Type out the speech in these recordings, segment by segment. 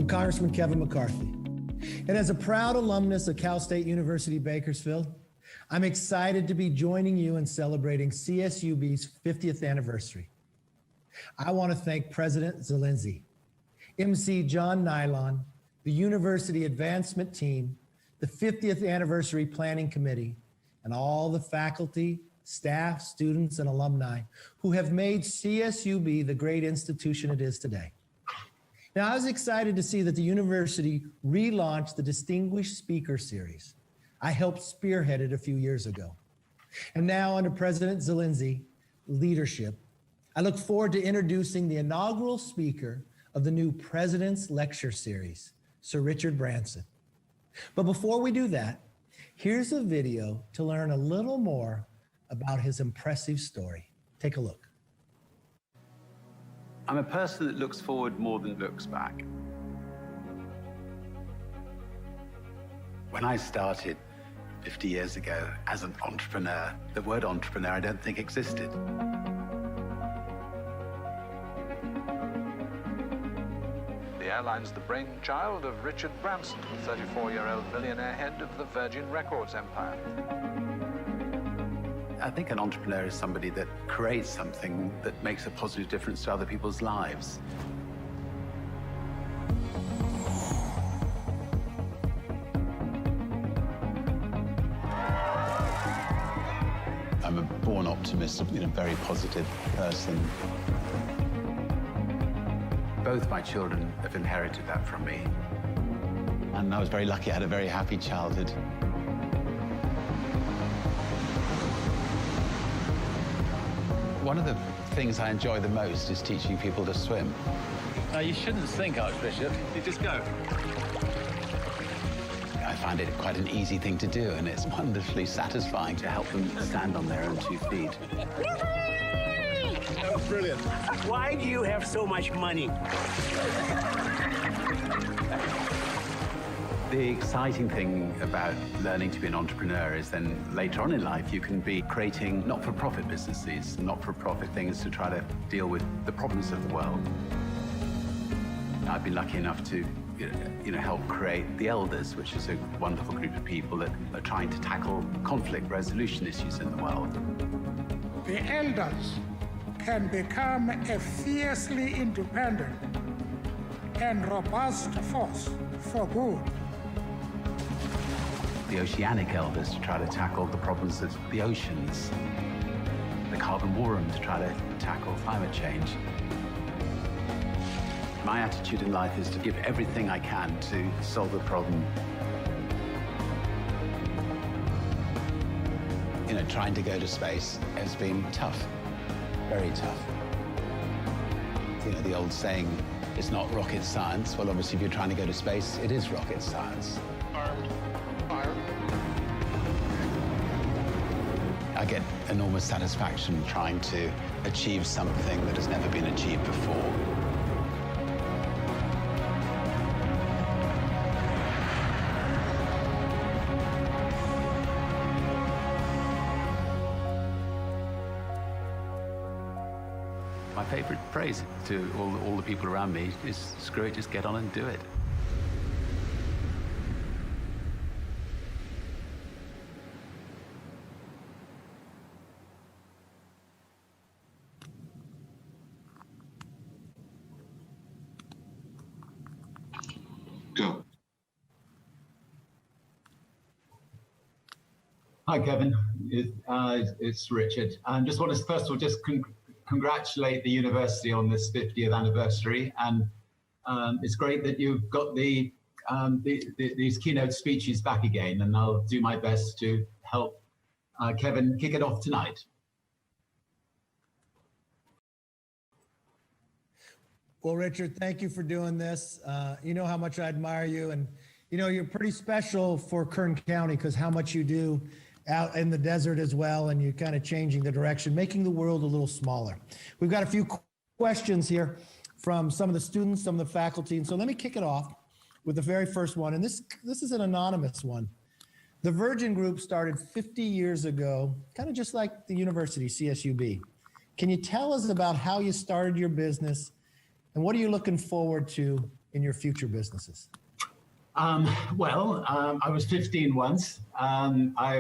I'm Congressman Kevin McCarthy. And as a proud alumnus of Cal State University Bakersfield, I'm excited to be joining you in celebrating CSUB's 50th anniversary. I want to thank President Zelensky, MC John Nylon, the University Advancement Team, the 50th Anniversary Planning Committee, and all the faculty, staff, students, and alumni who have made CSUB the great institution it is today. Now, I was excited to see that the university relaunched the Distinguished Speaker Series. I helped spearhead it a few years ago. And now, under President Zelensky's leadership, I look forward to introducing the inaugural speaker of the new President's Lecture Series, Sir Richard Branson. But before we do that, here's a video to learn a little more about his impressive story. Take a look. I'm a person that looks forward more than looks back. When I started 50 years ago as an entrepreneur, the word entrepreneur I don't think existed. The airline's the brainchild of Richard Branson, 34-year-old millionaire head of the Virgin Records empire. I think an entrepreneur is somebody that creates something that makes a positive difference to other people's lives. I'm a born optimist, a very positive person. Both my children have inherited that from me. And I was very lucky, I had a very happy childhood. One of the things I enjoy the most is teaching people to swim. You shouldn't sink, Archbishop. You just go. I find it quite an easy thing to do, and it's wonderfully satisfying to help them stand on their own 2 feet. That was brilliant. Why do you have so much money? The exciting thing about learning to be an entrepreneur is then later on in life you can be creating not-for-profit businesses, not-for-profit things to try to deal with the problems of the world. I've been lucky enough to help create the Elders, which is a wonderful group of people that are trying to tackle conflict resolution issues in the world. The Elders can become a fiercely independent and robust force for good. The Oceanic Elders to try to tackle the problems of the oceans. The Carbon War Room to try to tackle climate change. My attitude in life is to give everything I can to solve the problem. Trying to go to space has been tough, very tough. The old saying, it's not rocket science. Well, obviously, if you're trying to go to space, it is rocket science. Armed. Fire. I get enormous satisfaction trying to achieve something that has never been achieved before. My favorite phrase to all the people around me is, screw it, just get on and do it. Go. Hi, Kevin. It's Richard. And just want to first of all just congratulate the university on this 50th anniversary. And it's great that you've got these keynote speeches back again. And I'll do my best to help Kevin kick it off tonight. Well, Richard, thank you for doing this. You know how much I admire you, and you're pretty special for Kern County because how much you do out in the desert as well, and you're kind of changing the direction, making the world a little smaller. We've got a few questions here from some of the students, some of the faculty, and so let me kick it off with the very first one, and this is an anonymous one. The Virgin Group started 50 years ago, kind of just like the university, CSUB. Can you tell us about how you started your business, and what are you looking forward to in your future businesses? I was 15 once. I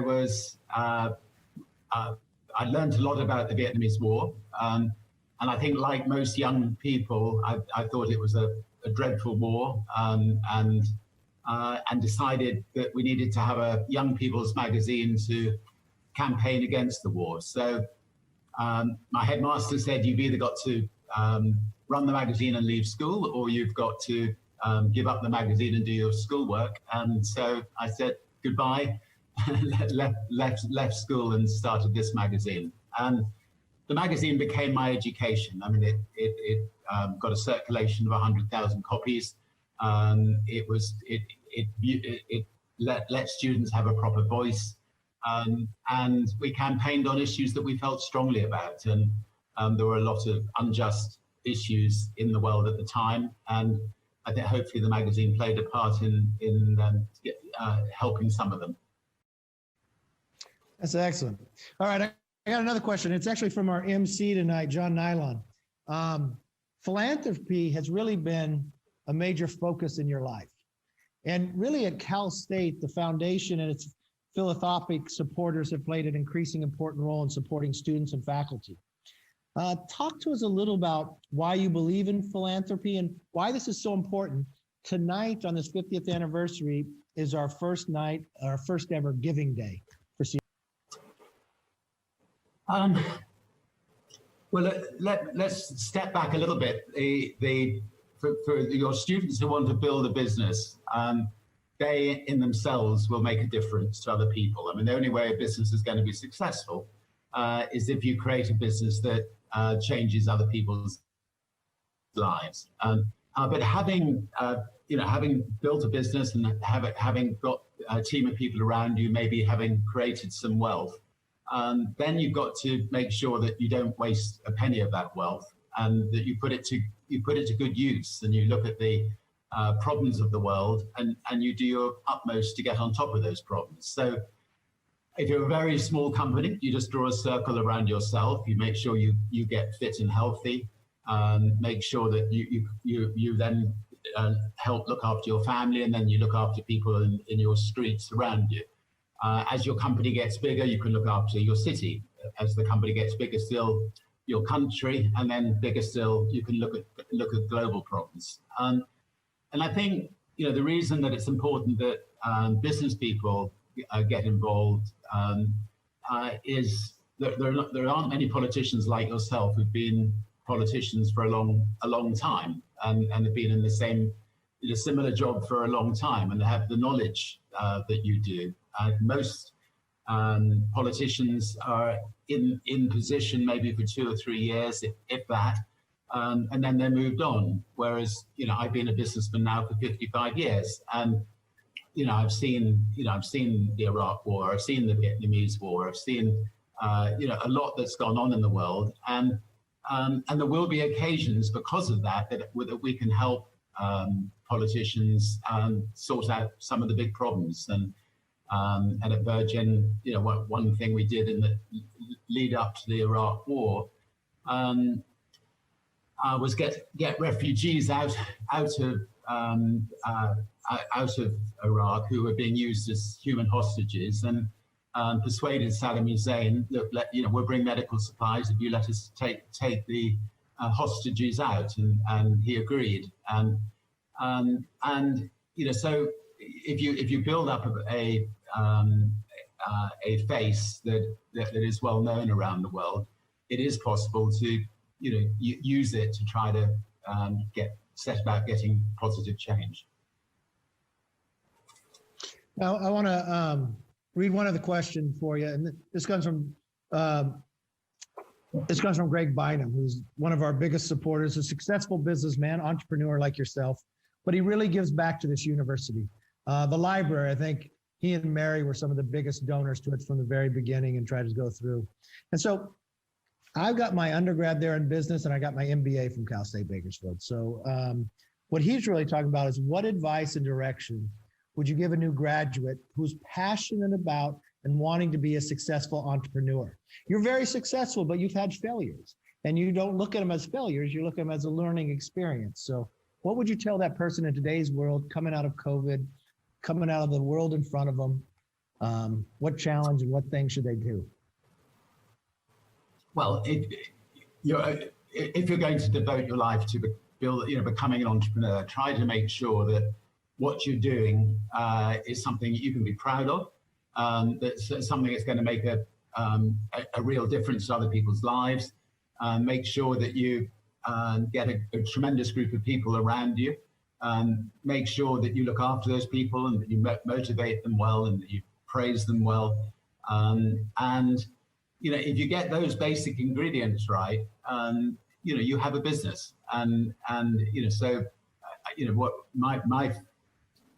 learned a lot about the Vietnamese War. And I think, like most young people, I thought it was a dreadful war, and decided that we needed to have a young people's magazine to campaign against the war. So my headmaster said, you've either got to run the magazine and leave school, or you've got to give up the magazine and do your schoolwork. And so I said goodbye, left school and started this magazine. And the magazine became my education. I mean, it got a circulation of 100,000 copies. It let students have a proper voice. And we campaigned on issues that we felt strongly about. And there were a lot of unjust issues in the world at the time. And I think hopefully the magazine played a part in helping some of them. That's excellent. All right, I got another question. It's actually from our MC tonight, John Nylon. Philanthropy has really been a major focus in your life. And really at Cal State, the foundation and its philanthropic supporters have played an increasing important role in supporting students and faculty. Talk to us a little about why you believe in philanthropy and why this is so important. Tonight on this 50th anniversary is our first night, our first ever giving day for CSU. Well, let's step back a little bit. For your students who want to build a business, they in themselves will make a difference to other people. I mean, the only way a business is going to be successful is if you create a business that changes other people's lives. But having built a business and having got a team of people around you, maybe having created some wealth, then you've got to make sure that you don't waste a penny of that wealth, and that you put it to good use, and you look at the problems of the world, and you do your utmost to get on top of those problems. So if you're a very small company, you just draw a circle around yourself. You make sure you get fit and healthy. Make sure that you then help look after your family, and then you look after people in your streets around you. As your company gets bigger, you can look after your city. As the company gets bigger still, your country, and then bigger still, you can look at global problems. And I think the reason that it's important that business people get involved is that there aren't many politicians like yourself who've been politicians for a long time, and have been in a similar job for a long time, and have the knowledge that you do. Most politicians are in position maybe for 2 or 3 years, if that, and then they're moved on. Whereas I've been a businessman now for 55 years, and I've seen the Iraq War, I've seen the Vietnamese War, I've seen a lot that's gone on in the world, and there will be occasions because of that we can help politicians sort out some of the big problems. And at Virgin, one thing we did in the lead up to the Iraq War was get refugees out of Iraq who were being used as human hostages, and persuaded Saddam Hussein, look, we'll bring medical supplies if you let us take the hostages out, and he agreed. So if you build up a face that is well known around the world, it is possible to use it to try to set about getting positive change. Now, I want to read one other question for you, and this comes from Greg Bynum, who's one of our biggest supporters, a successful businessman, entrepreneur like yourself, but he really gives back to this university. The library, I think he and Mary were some of the biggest donors to it from the very beginning and tried to go through. And so I've got my undergrad there in business, and I got my MBA from Cal State Bakersfield. So what he's really talking about is, what advice and direction would you give a new graduate who's passionate about and wanting to be a successful entrepreneur? You're very successful, but you've had failures, and you don't look at them as failures. You look at them as a learning experience. So What would you tell that person in today's world, coming out of COVID, coming out of the world in front of them? What challenge and what things should they do? Well, if you're going to devote your life to becoming an entrepreneur, try to make sure that what you're doing is something you can be proud of. That's something that's going to make a real difference to other people's lives. Make sure that you get a tremendous group of people around you. Make sure that you look after those people and that you motivate them well and that you praise them well. And if you get those basic ingredients right, you have a business. And what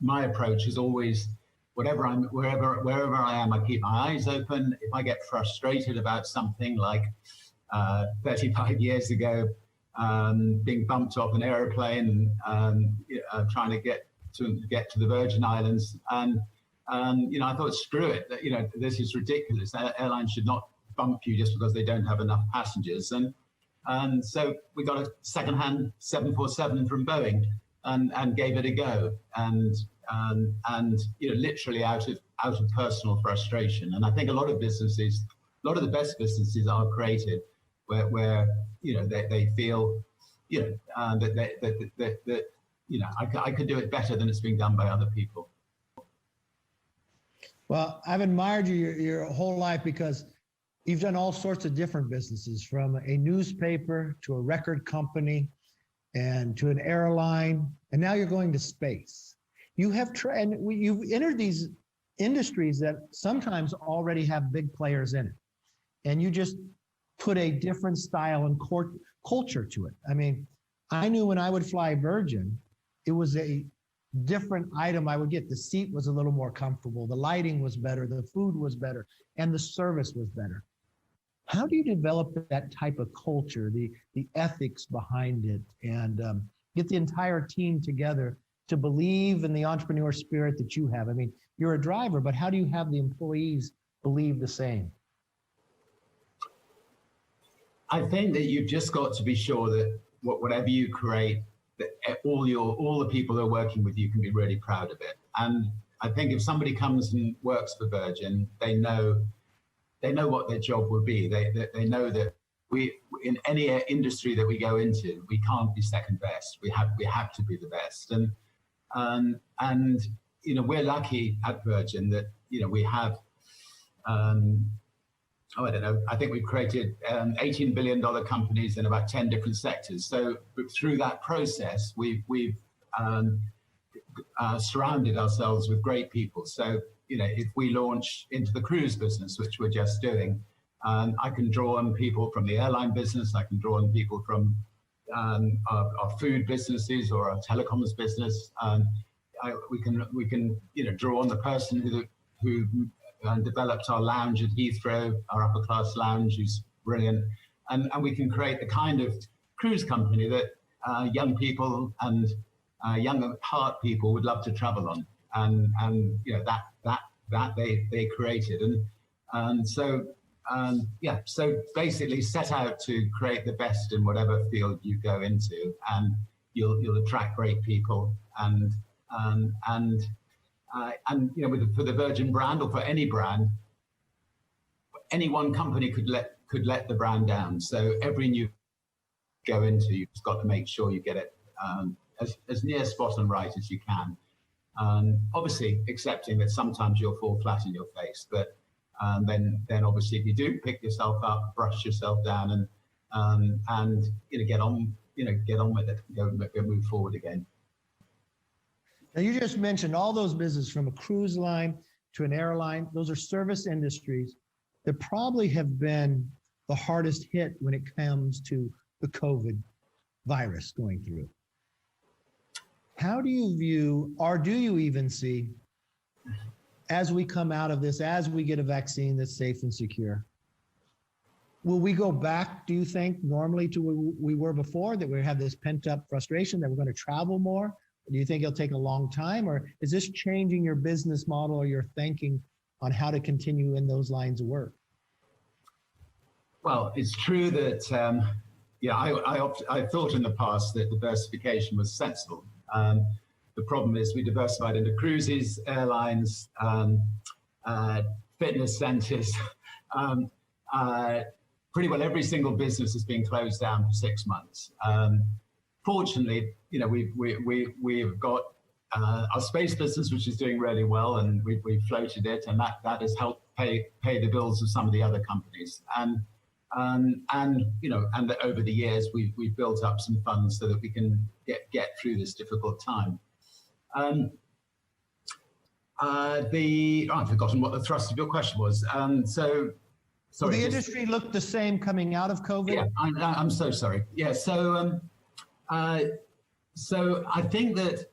my approach is always, wherever I am, I keep my eyes open. If I get frustrated about something, like 35 years ago, being bumped off an aeroplane, trying to get to the Virgin Islands, and I thought, screw it, this is ridiculous. Airlines should not bump you just because they don't have enough passengers. And so we got a secondhand 747 from Boeing and gave it a go. And literally out of personal frustration. And I think a lot of the best businesses are created where they feel that I could do it better than it's being done by other people. Well, I've admired you your whole life because you've done all sorts of different businesses, from a newspaper to a record company and to an airline, and now you're going to space. You've entered these industries that sometimes already have big players in it, and you just put a different style and culture to it. I mean, I knew when I would fly Virgin, it was a different item I would get. The seat was a little more comfortable, the lighting was better, the food was better, and the service was better. How do you develop that type of culture, the ethics behind it, and get the entire team together to believe in the entrepreneur spirit that you have? I mean, you're a driver, but how do you have the employees believe the same? I think that you've just got to be sure that whatever you create, that all the people who are working with you can be really proud of it. And I think if somebody comes and works for Virgin, they know what their job will be. They know that in any industry that we go into, we can't be second best. We have to be the best. And we're lucky at Virgin that we have. I don't know. I think we've created $18 billion companies in about 10 different sectors. So through that process, we've surrounded ourselves with great people. So if we launch into the cruise business, which we're just doing, I can draw on people from the airline business. I can draw on people from our food businesses or our telecoms business. We can draw on the person who developed our lounge at Heathrow, our upper class lounge, who's brilliant, and we can create the kind of cruise company that young people and young at heart people would love to travel on, and that they created, and so basically set out to create the best in whatever field you go into, and you'll attract great people, and for the Virgin brand, or for any brand, any one company could let the brand down. So every new go into, you've just got to make sure you get it as near spot on right as you can. Obviously, accepting that sometimes you'll fall flat in your face, but then obviously if you do, pick yourself up, brush yourself down, and get on with it, go move forward again. Now, you just mentioned all those businesses, from a cruise line to an airline. Those are service industries that probably have been the hardest hit when it comes to the COVID virus going through. How do you view, or do you even see, as we come out of this, as we get a vaccine that's safe and secure, will we go back, do you think, normally to where we were before, that we have this pent-up frustration that we're going to travel more? Do you think it'll take a long time, or is this changing your business model or your thinking on how to continue in those lines of work? Well, it's true that I thought in the past that diversification was sensible. The problem is we diversified into cruises, airlines, fitness centers. Pretty well every single business has been closed down for 6 months. Fortunately, we've got our space business, which is doing really well, and we've floated it, and that has helped pay the bills of some of the other companies. And over the years, we've built up some funds so that we can get through this difficult time. I've forgotten what the thrust of your question was. Sorry. Well, the industry looked the same coming out of COVID? Yeah, I'm so sorry. Yeah, so I think that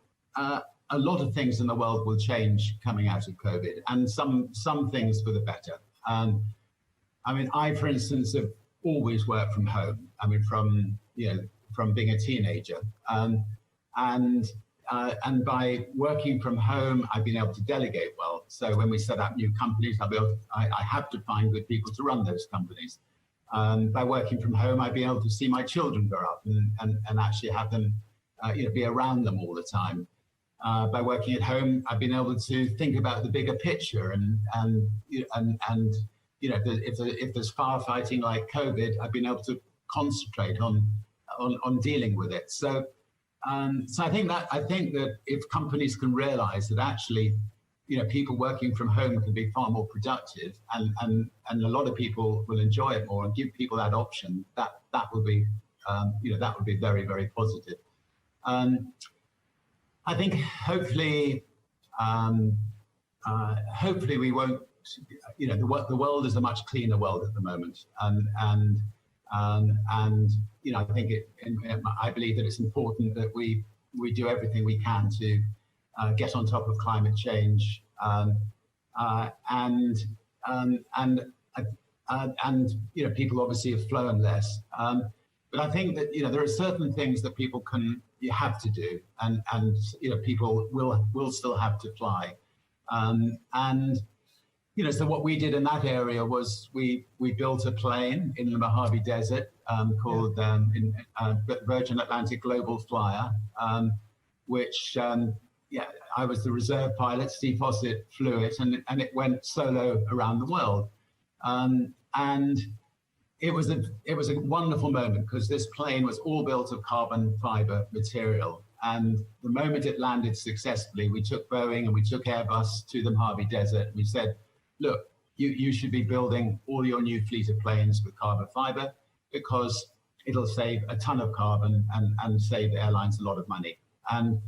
a lot of things in the world will change coming out of COVID, and some things for the better. I, for instance, have always worked from home. From being a teenager, and by working from home, I've been able to delegate well. So when we set up new companies, I have to find good people to run those companies. By working from home, I've been able to see my children grow up and actually have them, be around them all the time. By working at home, I've been able to think about the bigger picture, and if there's firefighting like COVID, I've been able to concentrate on dealing with it. So I think that if companies can realize that actually, people working from home can be far more productive, and a lot of people will enjoy it more, and give people that option, that would be very, very positive. I think hopefully we won't. The world is a much cleaner world at the moment, and I think I believe that it's important that we do everything we can to get on top of climate change, and people obviously have flown less. But I think that there are certain things that you have to do, and people will still have to fly, so what we did in that area was we built a plane in the Mojave Desert called Virgin Atlantic Global Flyer, which I was the reserve pilot. Steve Fossett flew it, and it went solo around the world, and it was a wonderful moment because this plane was all built of carbon fiber material. And the moment it landed successfully, we took Boeing and we took Airbus to the Mojave Desert. We said, look, you should be building all your new fleet of planes with carbon fiber, because it'll save a ton of carbon and save airlines a lot of money. And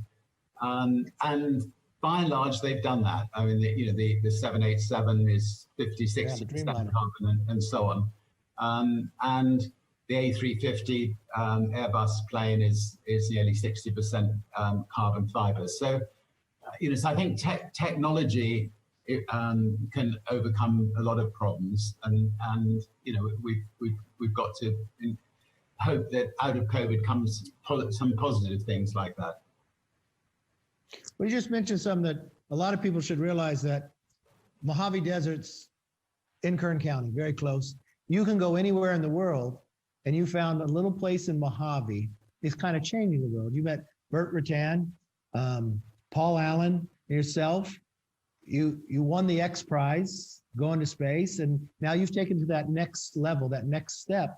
by and large, they've done that. The 787 is 50-60% carbon and so on. And the A350 Airbus plane is nearly 60% carbon fiber. So, so I think technology can overcome a lot of problems, and we've got to hope that out of COVID comes some positive things like that. Well, you just mentioned something that a lot of people should realize, that Mojave Desert's in Kern County, very close. You can go anywhere in the world, and you found a little place in Mojave is kind of changing the world. You met Burt Rutan, Paul Allen, yourself. You won the X Prize going to space, and now you've taken to that next level, that next step,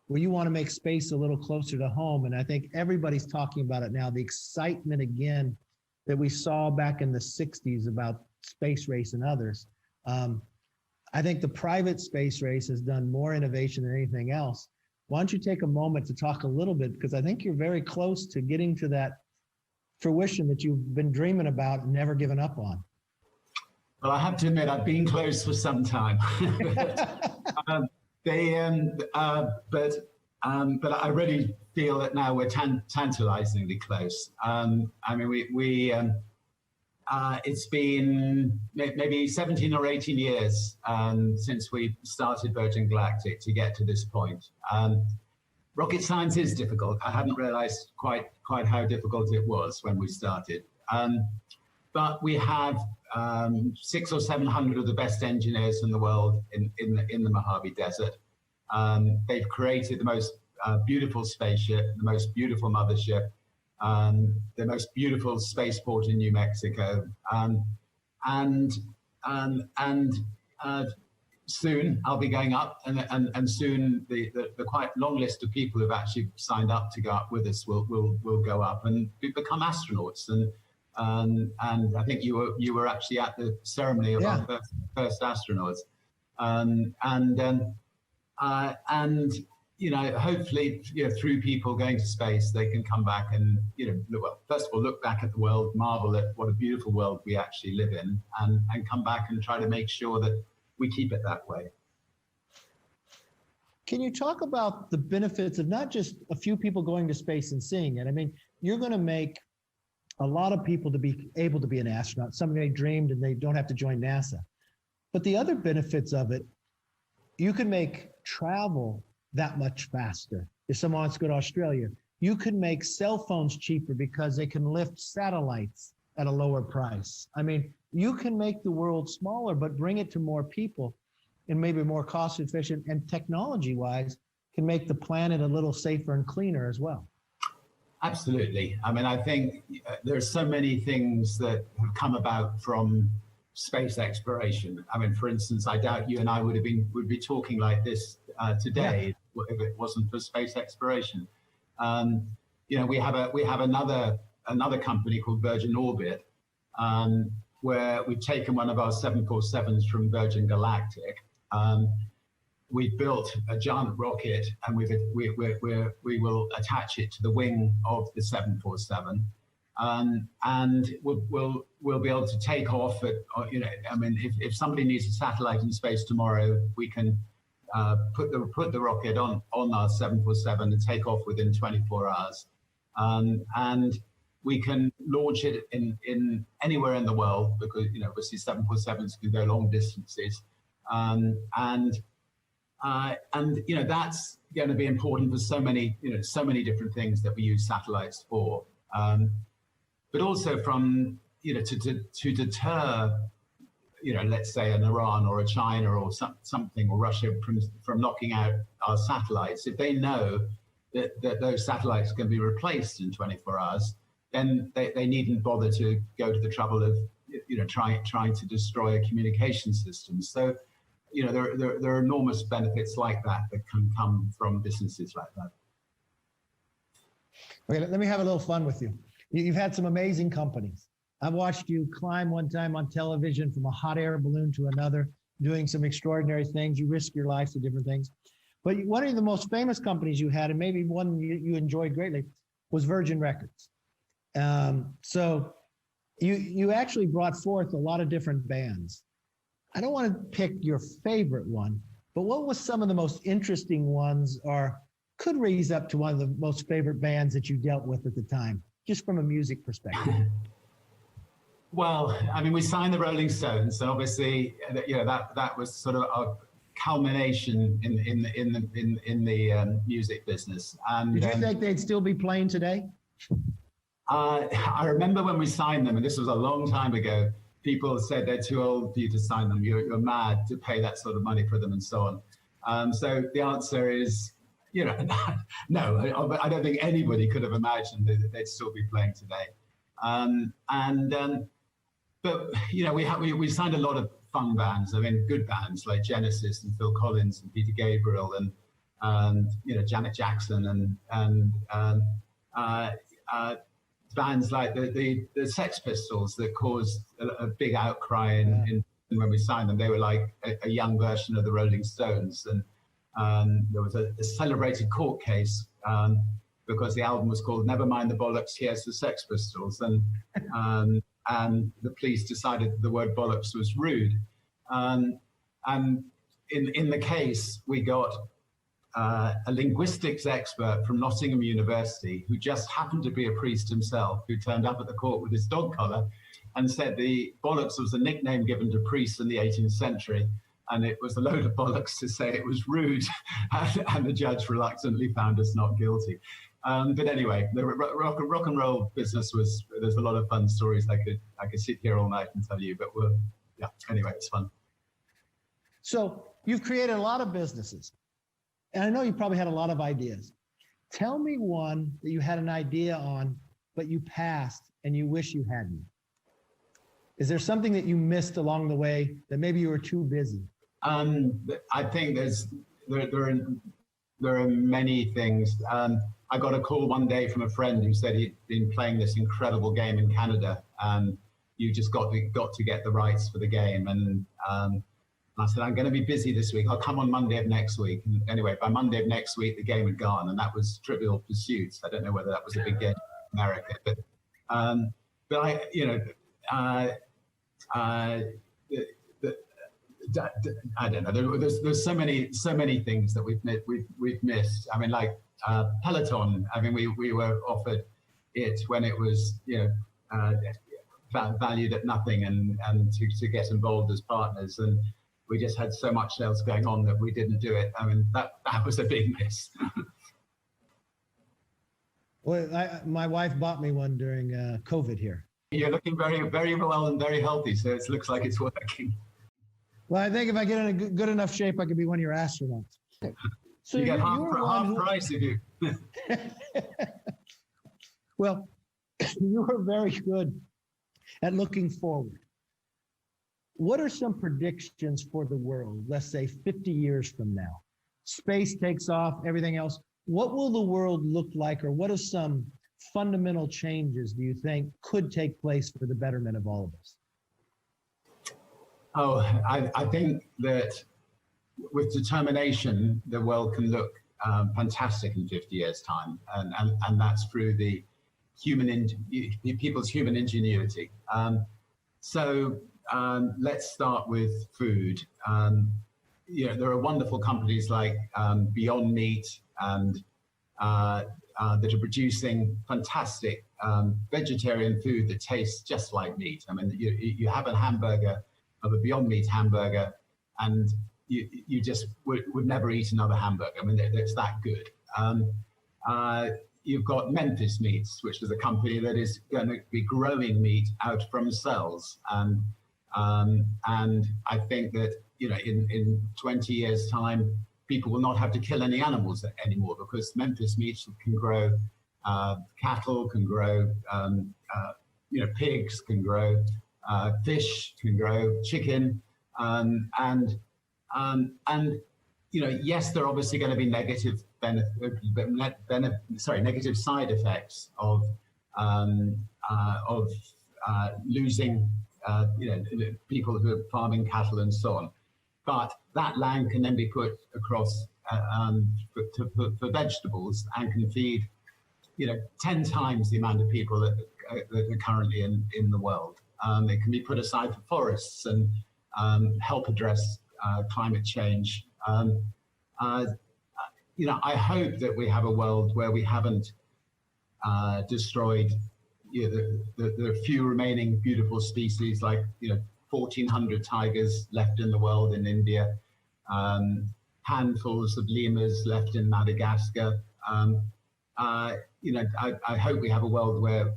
where you want to make space a little closer to home. And I think everybody's talking about it now, the excitement again that we saw back in the 60s about space race and others. I think the private space race has done more innovation than anything else. Why don't you take a moment to talk a little bit, because I think you're very close to getting to that fruition that you've been dreaming about and never given up on. Well, I have to admit, I've been close for some time. But I really feel that now we're tantalizingly close. It's been maybe 17 or 18 years since we started Virgin Galactic to get to this point. Rocket science is difficult. I hadn't realized quite how difficult it was when we started. But we have 600 or 700 of the best engineers in the world in the Mojave Desert. They've created the most beautiful spaceship, the most beautiful mothership, the most beautiful spaceport in New Mexico, and soon I'll be going up, and soon the quite long list of people who've actually signed up to go up with us will go up and become astronauts. And I think you were actually at the ceremony of our first astronauts, and you know, hopefully, you know, through people going to space, they can come back and, you know, well, first of all, look back at the world, marvel at what a beautiful world we actually live in, and come back and try to make sure that we keep it that way. Can you talk about the benefits of not just a few people going to space and seeing it? I mean, you're going to make a lot of people to be able to be an astronaut, something they dreamed, and they don't have to join NASA. But the other benefits of it, you can make travel that much faster. If someone wants to go to Australia, you can make cell phones cheaper because they can lift satellites at a lower price. I mean, you can make the world smaller, but bring it to more people and maybe more cost efficient, and technology wise can make the planet a little safer and cleaner as well. Absolutely. I mean, I think there's so many things that have come about from space exploration. I mean, for instance, I doubt you and I would be talking like this today if it wasn't for space exploration. You know, we have another company called Virgin Orbit, where we've taken one of our 747s from Virgin Galactic. We built a giant rocket, and we will attach it to the wing of the 747, and we'll be able to take off at, you know, I mean, if somebody needs a satellite in space tomorrow, we can put the rocket on our 747 and take off within 24 hours, and we can launch it in anywhere in the world, because, you know, obviously 747s can go long distances, and you know, that's going to be important for so many different things that we use satellites for, but also from, you know, to deter, you know, let's say an Iran or a China or something, or Russia from knocking out our satellites. If they know that those satellites can be replaced in 24 hours, then they needn't bother to go to the trouble of, you know, trying to destroy a communication system. So, you know, there are enormous benefits like that can come from businesses like that. Okay, let me have a little fun with you. You've had some amazing companies. I've watched you climb one time on television from a hot air balloon to another, doing some extraordinary things. You risk your life to different things. But one of the most famous companies you had, and maybe one you enjoyed greatly, was Virgin Records. So you actually brought forth a lot of different bands. I don't want to pick your favorite one, but what was some of the most interesting ones, or could raise up to one of the most favorite bands that you dealt with at the time, just from a music perspective? Well, I mean, we signed the Rolling Stones, and obviously, you know, that was sort of a culmination in the music business. And did you think they'd still be playing today? I remember when we signed them, and this was a long time ago, people said they're too old for you to sign them. You're mad to pay that sort of money for them, and so on. So the answer is, you know, no. I don't think anybody could have imagined that they'd still be playing today. But you know, we signed a lot of fun bands. I mean, good bands like Genesis and Phil Collins and Peter Gabriel and you know, Janet Jackson and bands like the Sex Pistols that caused a big outcry in when we signed them. They were like a young version of the Rolling Stones, and there was a celebrated court case because the album was called Never Mind the Bollocks, Here's the Sex Pistols, and the police decided that the word bollocks was rude, and in the case we got a linguistics expert from Nottingham University, who just happened to be a priest himself, who turned up at the court with his dog collar and said the bollocks was a nickname given to priests in the 18th century, and it was a load of bollocks to say it was rude, and the judge reluctantly found us not guilty. But anyway, the rock and roll business there's a lot of fun stories I could sit here all night and tell you, but anyway, it's fun. So you've created a lot of businesses, and I know you probably had a lot of ideas. Tell me one that you had an idea on, but you passed and you wish you hadn't. Is there something that you missed along the way that maybe you were too busy? I think there are many things. I got a call one day from a friend who said he'd been playing this incredible game in Canada. You just got to get the rights for the game. And I said, I'm going to be busy this week. I'll come on Monday of next week. And anyway, by Monday of next week, the game had gone, and that was Trivial Pursuit. I don't know whether that was a big game in America, but I, you know, I don't know. There's so many things that we've missed. I mean, like Peloton. I mean, we were offered it when it was, you know, valued at nothing, and to get involved as partners, and we just had so much else going on that we didn't do it. I mean, that was a big miss. Well, my wife bought me one during COVID here. You're looking very, very well and very healthy, so it looks like it's working. Well, I think if I get in a good enough shape, I could be one of your astronauts. So you get half price if you. Well, you were very good at looking forward. What are some predictions for the world, let's say 50 years from now? Space takes off, everything else. What will the world look like, or what are some fundamental changes do you think could take place for the betterment of all of us? Oh, I think that with determination, the world can look fantastic in 50 years' time, and that's through the people's human ingenuity. So let's start with food. You know, there are wonderful companies like Beyond Meat and that are producing fantastic vegetarian food that tastes just like meat. I mean, you have a hamburger of a Beyond Meat hamburger, and you just would never eat another hamburger. I mean, it's that good. You've got Memphis Meats, which is a company that is going to be growing meat out from cells. And I think that, you know, in 20 years' time, people will not have to kill any animals anymore, because Memphis Meats can grow cattle, can grow, you know, pigs can grow, fish can grow, chicken, and you know, yes, there are obviously going to be negative negative side effects of losing, you know, people who are farming cattle and so on. But that land can then be put across for vegetables, and can feed, you know, 10 times the amount of people that are currently in the world. It can be put aside for forests and help address climate change. You know, I hope that we have a world where we haven't destroyed, you know, the few remaining beautiful species, like, you know, 1,400 tigers left in the world in India, handfuls of lemurs left in Madagascar. You know, I hope we have a world where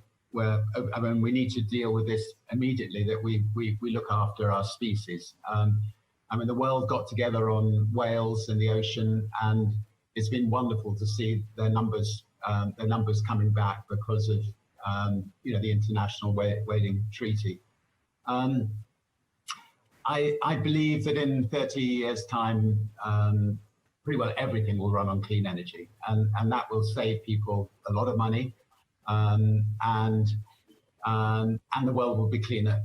I mean, we need to deal with this immediately, that we look after our species. I mean, the world got together on whales in the ocean, and it's been wonderful to see their numbers coming back because of you know, the International Whaling Treaty. I believe that in 30 years' time, pretty well everything will run on clean energy, and that will save people a lot of money, and the world will be cleaner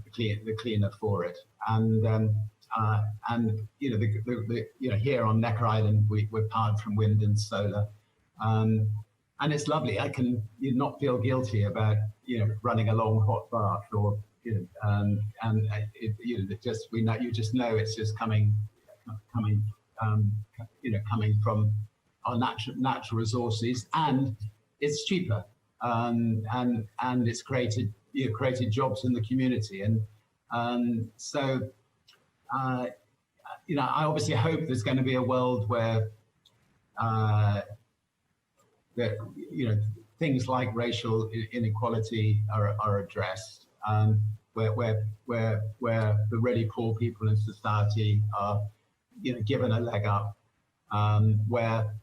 for it. And you know, you know, here on Necker Island, we're powered from wind and solar, and it's lovely. I can not feel guilty about, you know, running a long hot bath, or, you know, you know, you just know it's just coming you know, coming from our natural resources, and it's cheaper, and it's created jobs in the community, and so. You know, I obviously hope there's going to be a world where that, you know, things like racial inequality are addressed, where the really poor people in society are, you know, given a leg up, where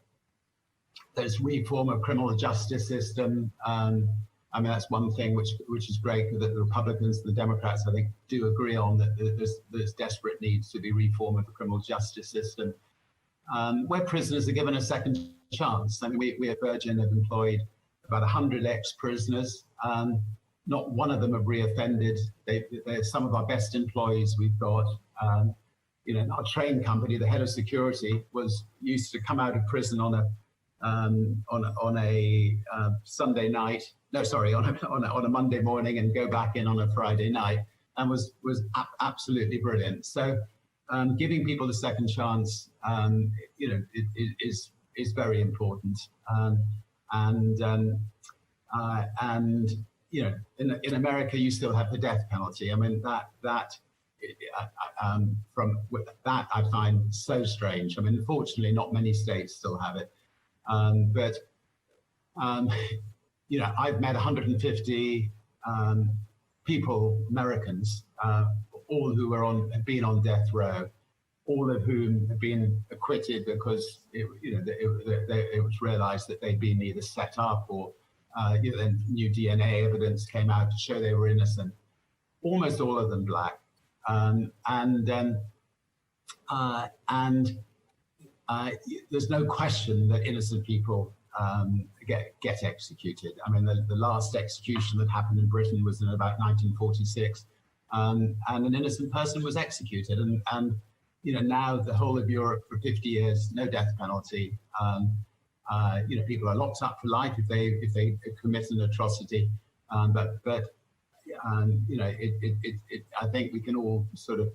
There's reform of criminal justice system. I mean, that's one thing which is great that the Republicans and the Democrats, I think, do agree on, that there's desperate needs to be reform of the criminal justice system, where prisoners are given a second chance. I mean, we at Virgin have employed about 100 ex-prisoners. Not one of them have reoffended. They're some of our best employees we've got. You know, our train company, the head of security, used to come out of prison on a Sunday night. No, sorry, on a Monday morning and go back in on a Friday night, and was absolutely brilliant. So, giving people a second chance, you know, is very important. And you know, in America, you still have the death penalty. I mean, that I find so strange. I mean, unfortunately, not many states still have it. But you know, I've met 150 people, Americans, all who have been on death row, all of whom have been acquitted because it was realized that they'd been either set up or you know, then new DNA evidence came out to show they were innocent. Almost all of them black, there's no question that innocent people get executed. I mean, the last execution that happened in Britain was in about 1946, and an innocent person was executed. And you know, now the whole of Europe for 50 years, no death penalty. You know, people are locked up for life if they commit an atrocity. But you know, I think we can all sort of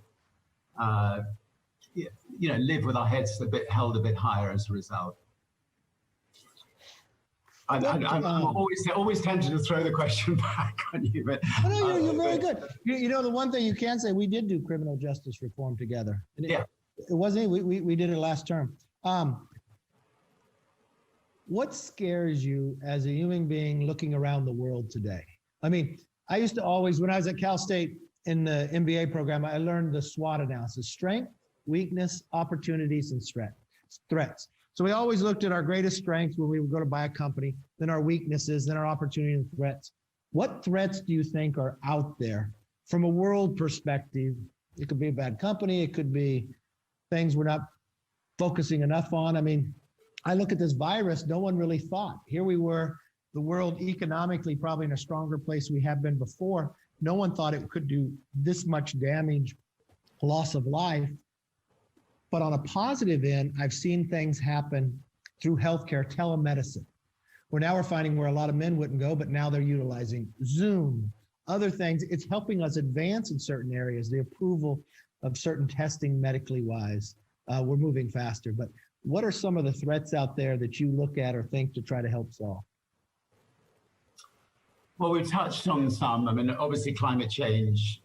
you know, live with our heads held a bit higher as a result. I'm always tempted to throw the question back on you, but no, you're very good. You know, the one thing you can say, we did do criminal justice reform together. And it wasn't, we did it last term. What scares you as a human being looking around the world today? I mean, I used to always, when I was at Cal State in the MBA program, I learned the SWOT analysis: strength, weakness, opportunities, and threats. So we always looked at our greatest strengths when we would go to buy a company, then our weaknesses, then our opportunities and threats. What threats do you think are out there from a world perspective? It could be a bad company. It could be things we're not focusing enough on. I mean, I look at this virus, no one really thought. Here we were, the world economically probably in a stronger place we have been before. No one thought it could do this much damage, loss of life. But on a positive end, I've seen things happen through healthcare, telemedicine, where now we're finding where a lot of men wouldn't go, but now they're utilizing Zoom, other things. It's helping us advance in certain areas, the approval of certain testing medically wise. We're moving faster. But what are some of the threats out there that you look at or think to try to help solve? Well, we touched on some. I mean, obviously, climate change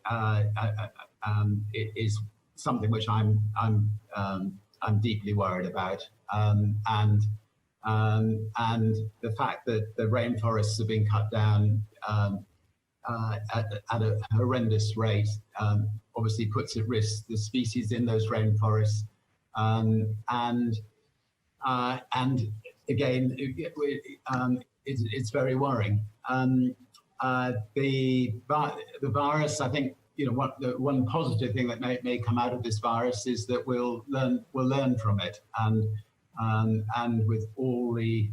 is something which I'm deeply worried about, and the fact that the rainforests are being cut down at a horrendous rate obviously puts at risk the species in those rainforests, and again, it's very worrying. The virus, I think, you know, one positive thing that may come out of this virus is that we'll learn from it, and with all the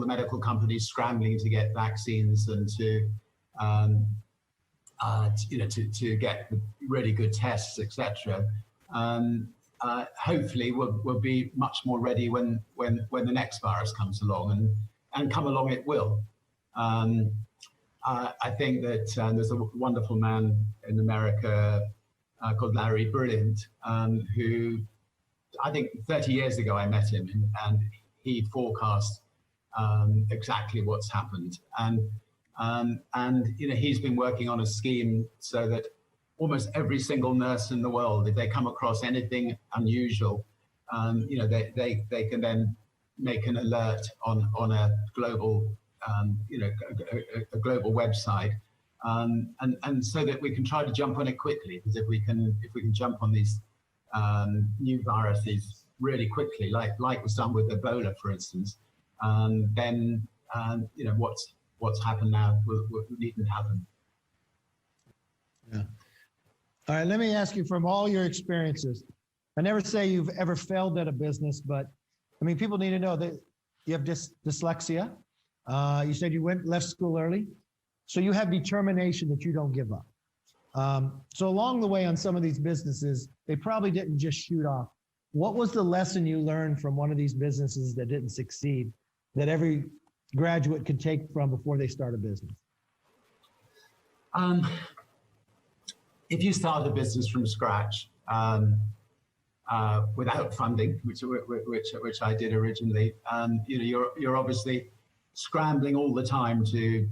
medical companies scrambling to get vaccines and to get really good tests, etc. Hopefully, we'll be much more ready when the next virus comes along, and come along it will. I think that there's a wonderful man in America called Larry Brilliant, who I think 30 years ago I met him, and he forecast exactly what's happened. And you know, he's been working on a scheme so that almost every single nurse in the world, if they come across anything unusual, you know, they can then make an alert on a global a global website, and so that we can try to jump on it quickly. Because if we can jump on these new viruses really quickly, like was done with Ebola, for instance, then what's happened now needn't happen. Yeah. All right, let me ask you, from all your experiences, I never say you've ever failed at a business, but I mean, people need to know that you have dyslexia. You said you left school early. So you have determination that you don't give up. So along the way on some of these businesses, they probably didn't just shoot off. What was the lesson you learned from one of these businesses that didn't succeed that every graduate could take from before they start a business? If you start a business from scratch without funding, which I did originally, you're obviously scrambling all the time to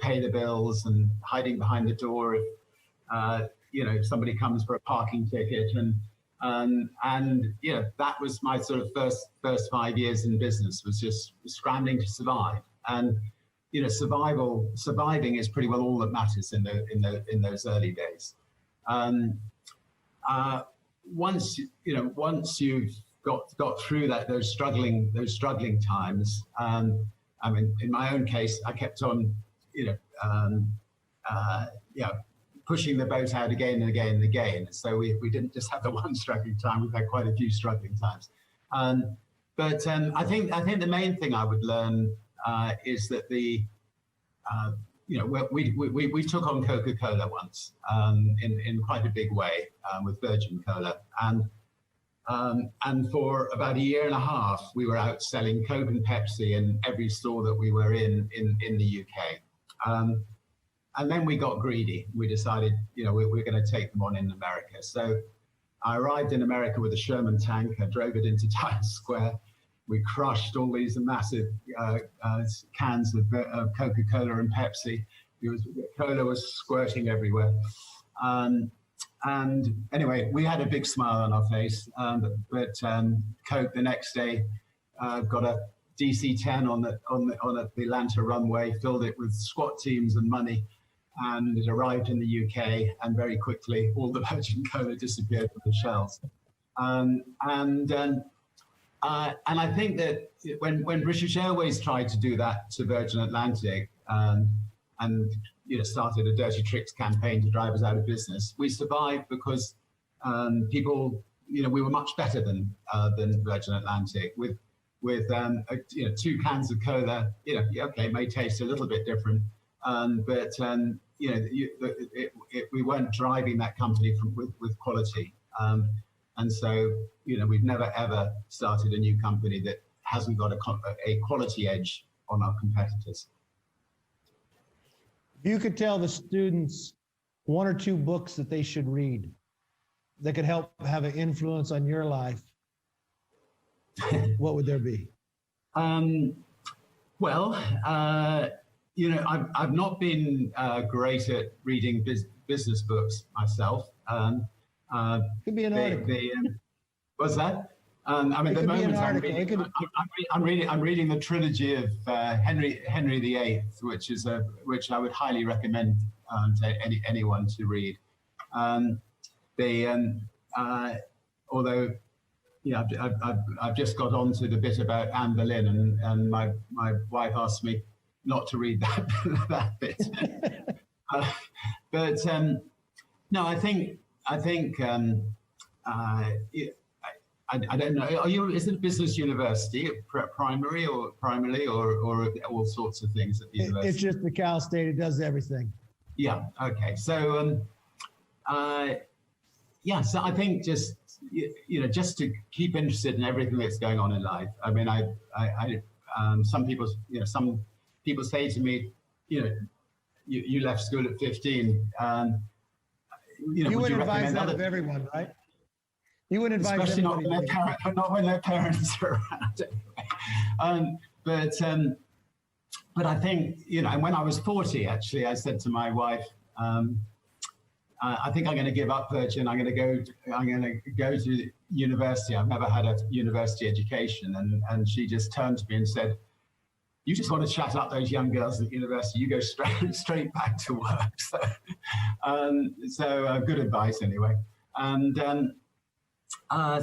pay the bills and hiding behind the door if somebody comes for a parking ticket, and that was my sort of first 5 years in business, was just scrambling to survive. And surviving is pretty well all that matters in those early days. Once you've got through those struggling times, I mean, in my own case, I kept on pushing the boat out again and again and again. So we didn't just have the one struggling time; we've had quite a few struggling times. But I think the main thing I would learn is that we took on Coca-Cola once in quite a big way with Virgin Cola, and for about 1.5 years we were out selling Coke and Pepsi in every store that we were in the UK. And then we got greedy. We decided, we're going to take them on in America. So I arrived in America with a Sherman tanker, drove it into Times Square. We crushed all these massive cans of Coca-Cola and Pepsi. Cola was squirting everywhere. And anyway, we had a big smile on our face. But Coke the next day got a DC-10 on the Atlanta runway, filled it with SWAT teams and money, and it arrived in the UK. And very quickly, all the Virgin Cola disappeared from the shelves. And I think that when British Airways tried to do that to Virgin Atlantic and started a dirty tricks campaign to drive us out of business, we survived because people, we were much better than Virgin Atlantic with 2 cans of cola. Okay, it may taste a little bit different, but we weren't driving that company with quality. And so, we've never, ever started a new company that hasn't got a quality edge on our competitors. If you could tell the students 1 or 2 books that they should read that could help have an influence on your life, what would there be? Well, I've not been great at reading business books myself. Could be an article. What's that? I mean, at the moment I'm reading the trilogy of Henry VIII, which I would highly recommend to anyone to read. Although I've just got on to the bit about Anne Boleyn, and my wife asked me not to read that bit. But no, I think. I don't know. Is it a business university, primarily, or all sorts of things at the university? It's just the Cal State. It does everything. Yeah. Okay. So, so I think just to keep interested in everything that's going on in life. I mean, some people say to me, you left school at 15. You would advise that of everyone, right? You wouldn't advise especially not when their parents are around. But I think, and when I was 40, actually, I said to my wife, I think I'm going to give up Virgin. I'm going to go to university. I've never had a university education. And she just turned to me and said, you just want to chat up those young girls at university. You go straight back to work. So good advice anyway. And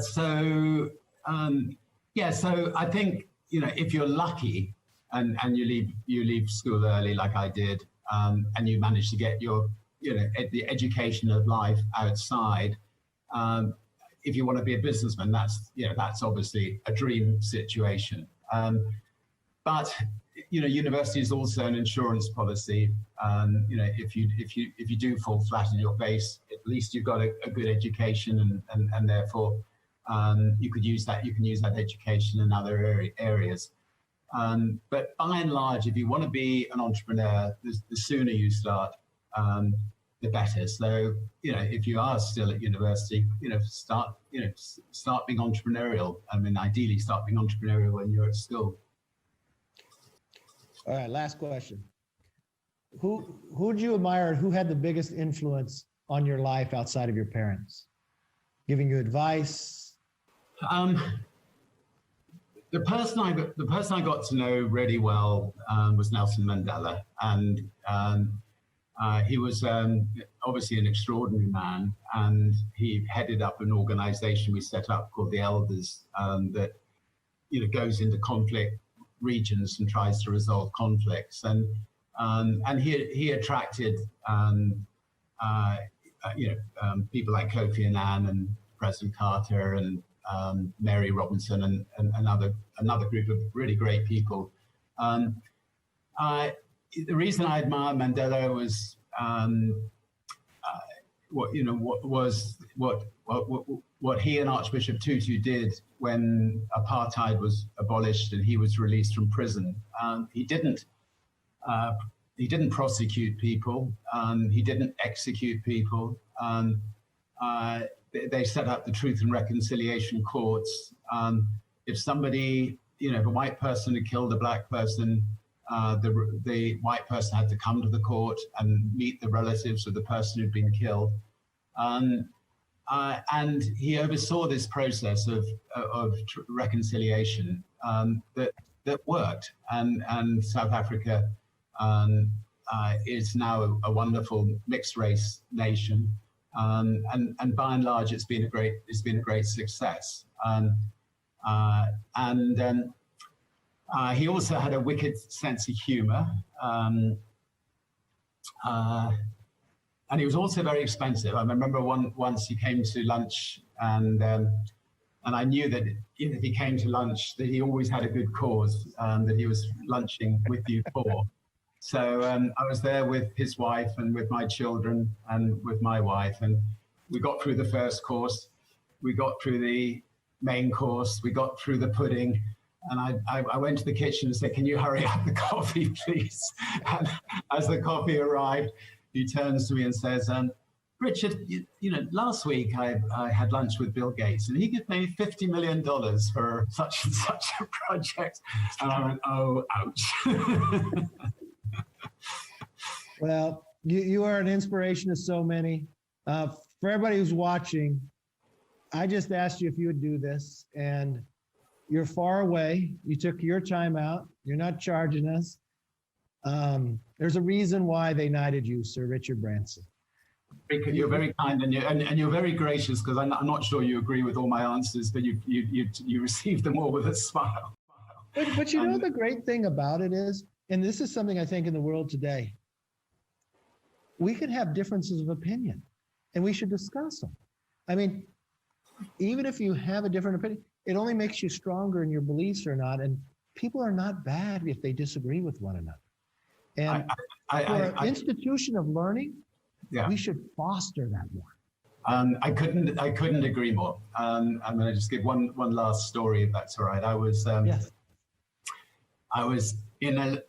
so I think, if you're lucky and you leave school early like I did, and you manage to get your, the education of life outside, if you want to be a businessman, that's obviously a dream situation. But university is also an insurance policy. If you do fall flat in your face, at least you've got a good education, and therefore you can use that education in other areas. But by and large, if you want to be an entrepreneur, the sooner you start, the better. So, if you are still at university, start being entrepreneurial. I mean, ideally start being entrepreneurial when you're at school. All right, last question. Who do you admire? Who had the biggest influence on your life outside of your parents? Giving you advice? The person I got to know really well was Nelson Mandela, and he was obviously an extraordinary man, and he headed up an organization we set up called the Elders that goes into conflict regions and tries to resolve conflicts, and he attracted people like Kofi Annan and President Carter and Mary Robinson and another group of really great people. The reason I admire Mandela was what he and Archbishop Tutu did when apartheid was abolished and he was released from prison. He didn't prosecute people. He didn't execute people. They set up the Truth and Reconciliation courts. If somebody, if a white person had killed a black person, the white person had to come to the court and meet the relatives of the person who'd been killed. And he oversaw this process of reconciliation that worked. And South Africa is now a wonderful mixed race nation. And by and large, it's been a great success. He also had a wicked sense of humor, and he was also very expensive. I remember once he came to lunch, and I knew that if he came to lunch, that he always had a good cause that he was lunching with you for. So I was there with his wife and with my children and with my wife, and we got through the first course, we got through the main course, we got through the pudding, and I went to the kitchen and said, "Can you hurry up the coffee, please?" And as the coffee arrived, he turns to me and says, "Richard, last week I had lunch with Bill Gates, and he gave me $50 million for such and such a project." And I went, "Oh, ouch." Well, you are an inspiration to so many. For everybody who's watching, I just asked you if you would do this, and you're far away. You took your time out. You're not charging us. There's a reason why they knighted you, Sir Richard Branson. You're very kind, and you're very gracious, because I'm not sure you agree with all my answers, but you receive them all with a smile. But the great thing about it is, and this is something I think in the world today, we could have differences of opinion, and we should discuss them. I mean, even if you have a different opinion, it only makes you stronger in your beliefs or not. And people are not bad if they disagree with one another. And for an institution of learning, we should foster that more. I couldn't agree more. I'm going to just give one last story, if that's all right. I was in a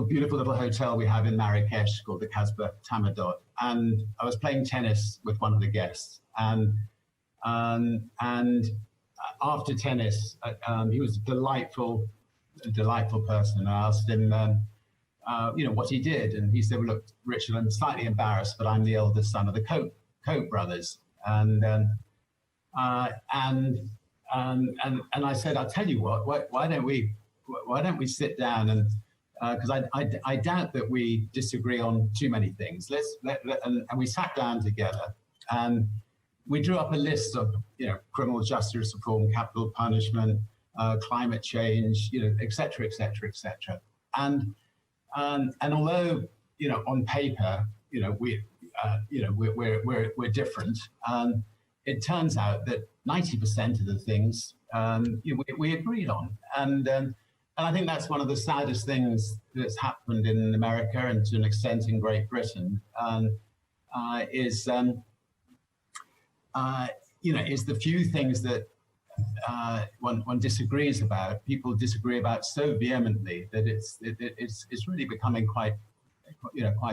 beautiful little hotel we have in Marrakesh called the Casbah Tamadot, and I was playing tennis with one of the guests, and after tennis, he was a delightful person. I asked him, what he did, and he said, "Well, look, Richard, I'm slightly embarrassed, but I'm the eldest son of the Koch brothers." And I said, "I'll tell you what. Why don't we sit down and because I doubt that we disagree on too many things. And we sat down together and we drew up a list of criminal justice reform, capital punishment, climate change, et cetera, et cetera, et cetera. And although, on paper, we're different, it turns out that 90% of the things we agreed on. And I think that's one of the saddest things that's happened in America and to an extent in Great Britain, is the few things that one disagrees about, people disagree about so vehemently that it's really becoming quite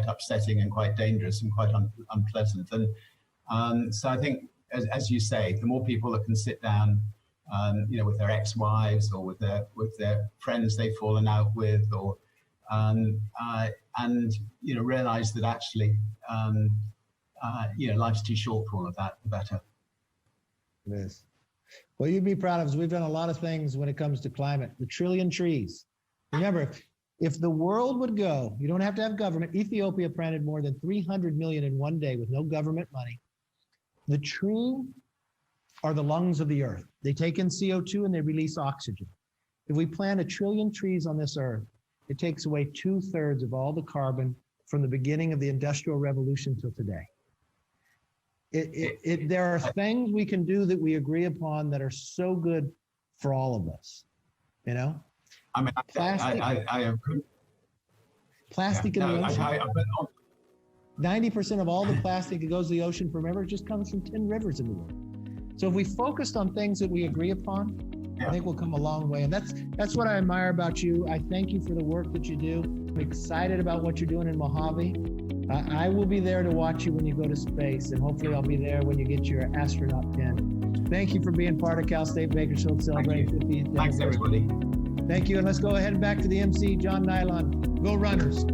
upsetting and quite dangerous and quite unpleasant. And so I think, as you say, the more people that can sit down, with their ex-wives or with their friends they've fallen out with, or realize that actually, life's too short for all of that, the better. It is. Well, you'd be proud of us. We've done a lot of things when it comes to climate. The 1 trillion trees. Remember, if the world would go, you don't have to have government. Ethiopia planted more than 300 million in one day with no government money. The trees are the lungs of the earth. They take in CO2 and they release oxygen. If we plant 1 trillion trees on this earth, it takes away 2/3 of all the carbon from the beginning of the Industrial Revolution till today. There are things we can do that we agree upon that are so good for all of us. I mean, plastic. Plastic in the ocean. 90% of all the plastic that goes to the ocean from rivers just comes from 10 rivers in the world. So if we focused on things that we agree upon, I think we'll come a long way. And that's what I admire about you. I thank you for the work that you do. I'm excited about what you're doing in Mojave. I will be there to watch you when you go to space, and hopefully I'll be there when you get your astronaut pin. Thank you for being part of Cal State Bakersfield celebrating 50th. Thanks, everybody. Thank you, and let's go ahead and back to the MC, John Nylon. Go Runners.